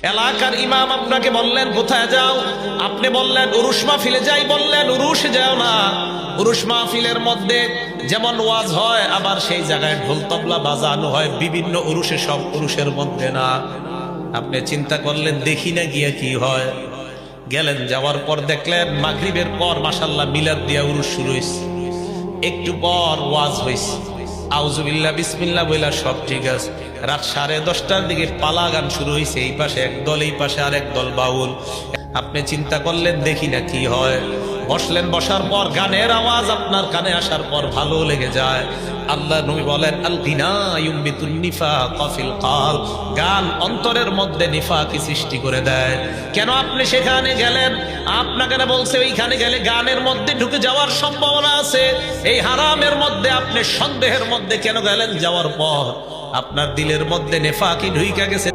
এলাকার ইমাম আপনাকে বললেন কোথায় যাও, আপনি বললেন উরুস মাহফিলে যাই, বললেন উরুসে যাও না। উরুস মাহফিলের মধ্যে যেমন ওয়াজ হয়, আবার সেই জায়গায় ঢোল তবলা বাজানো হয় বিভিন্ন উরুসে, সব উরুসের মধ্যে না। আপনি চিন্তা করলেন দেখি না গিয়া কি হয়। গেলেন, যাওয়ার পর দেখলেন মাগরিবের পর মাশাআল্লাহ মিলাদ দিয়া উরুস শুরু হইছে। একটু পর ওয়াজ হইছে, আউযুবিল্লাহ বিসমিল্লাহ বইলা সব ঠিক আছে। রাত 10:30টার দিকে পালা গান শুরু হয়েছে, এই পাশে এক দল, এই পাশে আরেক দল বাউল। আপনি চিন্তা করলেন দেখি না কি হয়। বসলেন, বসার পর গানের আওয়াজ আপনার কানে আসার পর ভালো লেগে যায়। আল্লাহ নবী বলেন আল গিনা ইউমবিতুন নিফাক ফিল কলব, গান অন্তরের মধ্যে নিফাকি সৃষ্টি করে দেয়। কেন আপনি সেখানে গেলেন? আপনাকে না বলছে ওইখানে গেলে গানের মধ্যে ঢুকে যাওয়ার সম্ভাবনা আছে। এই হারামের মধ্যে আপনি সন্দেহের মধ্যে কেন গেলেন? যাওয়ার পর আপনার দিলের মধ্যে নেফাকি ঢুইকা গেছে।